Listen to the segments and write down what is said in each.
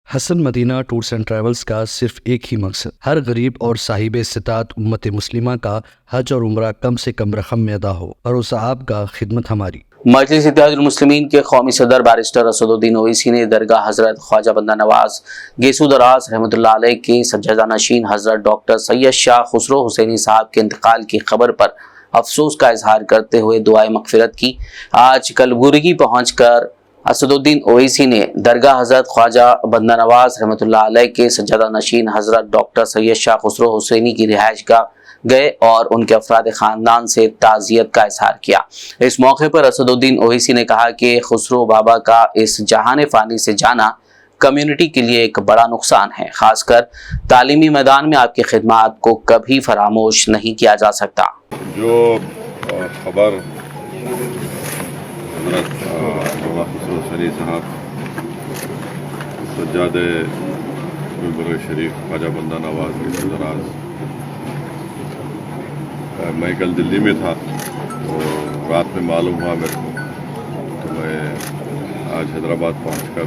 Hasan Madina tours and travels کا صرف ایک ہی مقصد ہر غریب اور صاحب استطاعت امت مسلمہ کا حج اور عمرہ کم سے کم رقم میں ادا ہو۔ بھروسہ آپ کا، خدمت ہماری۔ مجلس اتحاد المسلمین کے قومی صدر بارسٹر اسد الدین اویسی نے درگاہ حضرت خواجہ بندہ نواز گیسو دراز رحمۃ اللہ علیہ کے سجادہ نشین حضرت ڈاکٹر سید شاہ خسرو حسینی صاحب کے انتقال کی خبر پر افسوس کا اظہار کرتے ہوئے دعائے مغفرت کی۔ آج کلبرگی پہنچ کر اسد الدین اویسی نے درگاہ حضرت خواجہ بندہ نواز رحمۃ اللہ علیہ کے سجادہ نشین حضرت ڈاکٹر سید شاہ خسرو حسینی کی رہائش گاہ گئے اور ان کے افراد خاندان سے تعزیت کا اظہار کیا۔ اس موقع پر اسد الدین اویسی نے کہا کہ خسرو بابا کا اس جہان فانی سے جانا کمیونٹی کے لیے ایک بڑا نقصان ہے، خاص کر تعلیمی میدان میں آپ کی خدمات کو کبھی فراموش نہیں کیا جا سکتا۔ جو خبر حضرت خسرو حسینی صاحب سجادہ ممبر شریف خواجہ بندہ نواز گیسو دراز، میں کل دلی میں تھا تو رات میں معلوم ہوا میرے کو، تو میں آج حیدرآباد پہنچ کر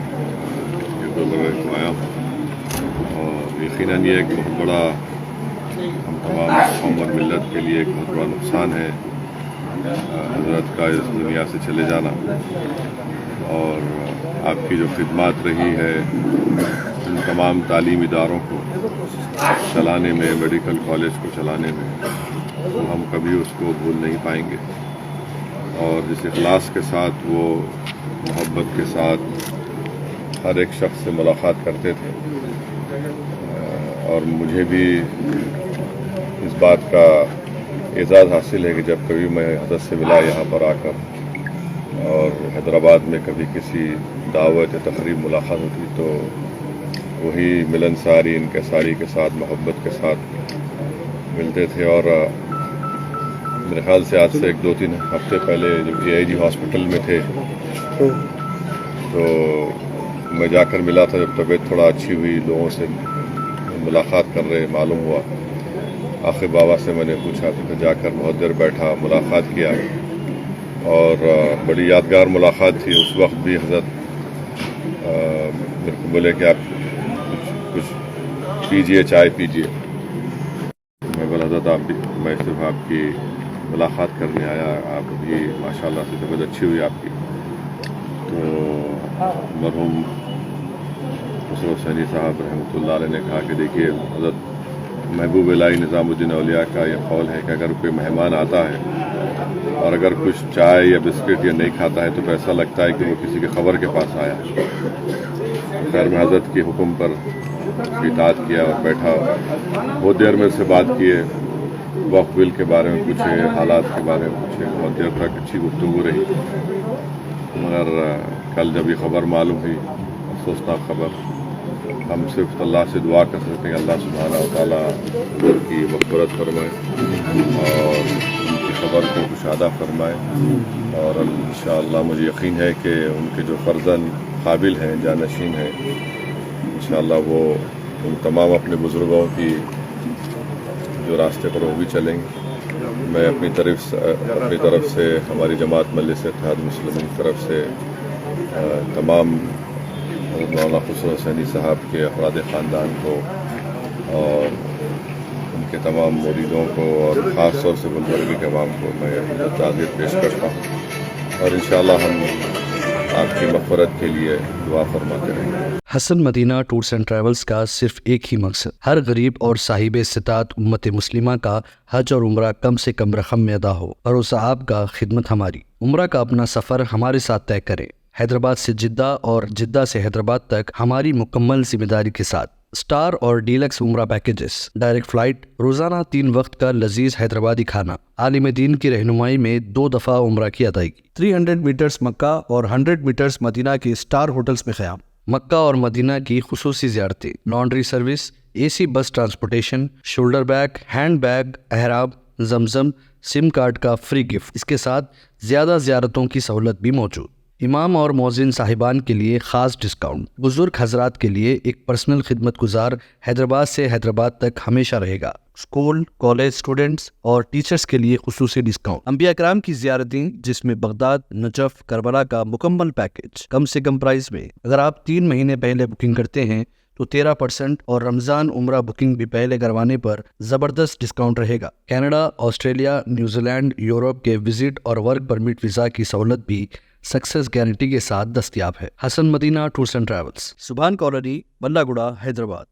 گلبرگہ کو آیا ہوں، اور یقیناً یہ ایک بہت بڑا ہم تمام قوم اور ملت کے لیے ایک بہت بڑا نقصان ہے حضرت کا اس دنیا سے چلے جانا، اور آپ کی جو خدمات رہی ہے ان تمام تعلیمی اداروں کو چلانے میں، میڈیکل کالج کو چلانے میں، تو ہم کبھی اس کو بھول نہیں پائیں گے۔ اور جس اخلاص کے ساتھ وہ محبت کے ساتھ ہر ایک شخص سے ملاقات کرتے تھے، اور مجھے بھی اس بات کا اعزاز حاصل ہے کہ جب کبھی میں حضرت سے ملا یہاں پر آ کر، اور حیدرآباد میں کبھی کسی دعوت یا تقریب ملاقات ہوتی تو وہی ملنساری انکساری کے ساتھ، محبت کے ساتھ ملتے تھے۔ اور میرے خیال سے آج سے ایک دو تین ہفتے پہلے جب AIG ہاسپٹل میں تھے تو میں جا کر ملا تھا، جب طبیعت تھوڑا اچھی ہوئی، لوگوں سے ملاقات کر رہے معلوم ہوا، آخر بابا سے میں نے پوچھا تو جا کر بہت دیر بیٹھا، ملاقات کیا، اور بڑی یادگار ملاقات تھی۔ اس وقت بھی حضرت میرے کو بولے کہ آپ کچھ پیجئے، چائے پیجئے۔ میں بولا حضرت میں صرف آپ کی ملاقات کرنے آیا، آپ بھی ماشاءاللہ سے طبیعت اچھی ہوئی آپ کی۔ تو مرحوم خسرو حسینی صاحب رحمۃ اللہ علیہ نے کہا کہ دیکھیے حضرت محبوب الہی نظام الدین اولیاء کا یہ قول ہے کہ اگر کوئی مہمان آتا ہے اور اگر کچھ چائے یا بسکٹ یا نہیں کھاتا ہے تو ایسا لگتا ہے کہ وہ کسی کے خبر کے پاس آیا۔ خیر میں حضرت کے حکم پر اطاعت کیا اور بیٹھا، بہت دیر میں سے بات کیے، وقف بل کے بارے میں پوچھے، حالات کے بارے میں پوچھے، بہت دیر تک اچھی گفتگو رہی۔ مگر کل جب یہ خبر معلوم ہوئی، افسوسناک خبر، ہم صرف اللہ سے دعا کر سکتے ہیں اللہ سبحانہ و تعالیٰ ان کی مغفرت فرمائے اور ان کی خبر کو کشادہ فرمائے، اور انشاءاللہ مجھے یقین ہے کہ ان کے جو فرزند قابل ہیں، جانشین ہیں، انشاءاللہ وہ ان تمام اپنے بزرگوں کی جو راستے پر وہ بھی چلیں گے۔ میں اپنی طرف سے ہماری جماعت مجلس اتحاد المسلمین کی طرف سے تمام مولانا خسرو حسینی صاحب کے افراد خاندان کو اور ان کے تمام مریدوں کو اور خاص طور سے گلبرگہ کے عوام کو میں اپنی تعزیت پیش کرتا ہوں، اور انشاءاللہ ہم آپ کی مغفرت کے لیے دعا فرماتے رہیں گے۔ حسن مدینہ ٹورز اینڈ ٹریولز کا صرف ایک ہی مقصد ہر غریب اور صاحب استطاعت امت مسلمہ کا حج اور عمرہ کم سے کم رقم میں ادا ہو۔ بھروسہ آپ کا، خدمت ہماری۔ عمرہ کا اپنا سفر ہمارے ساتھ طے کریں، حیدرآباد سے جدہ اور جدہ سے حیدرآباد تک ہماری مکمل ذمہ داری کے ساتھ۔ سٹار اور ڈیلکس عمرہ پیکیجز، ڈائریکٹ فلائٹ، روزانہ 3 وقت کا لذیذ حیدرآبادی کھانا، عالم دین کی رہنمائی میں 2 دفعہ عمرہ کی ادائیگی، 300 میٹرز مکہ اور 100 میٹرز مدینہ کے سٹار ہوٹلز میں قیام، مکہ اور مدینہ کی خصوصی زیارتیں، laundry service, AC bus transportation, shoulder bag, hand bag, احرام، زمزم، سم کارڈ کا فری گفٹ، اس کے ساتھ زیادہ زیارتوں کی سہولت بھی موجود۔ امام اور مؤذن صاحبان کے لیے خاص ڈسکاؤنٹ، بزرگ حضرات کے لیے ایک پرسنل خدمت گزار حیدرآباد سے حیدرآباد تک ہمیشہ رہے گا۔ اسکول، کالج اسٹوڈنٹس اور ٹیچرز کے لیے خصوصی ڈسکاؤنٹ۔ انبیاء کرام کی زیارتیں جس میں بغداد، نجف، کربلا کا مکمل پیکج کم سے کم پرائز میں۔ اگر آپ 3 مہینے پہلے بکنگ کرتے ہیں تو 13% اور رمضان عمرہ بکنگ بھی پہلے کروانے پر زبردست ڈسکاؤنٹ رہے گا۔ Canada, Australia, New Zealand, Europe کے وزٹ اور ورک پرمٹ ویزا کی سہولت بھی سکسیس گارنٹی کے ساتھ دستیاب ہے۔ Hasan Madina tours and travels, Subhan colony, بلہ گڑا، حیدرآباد۔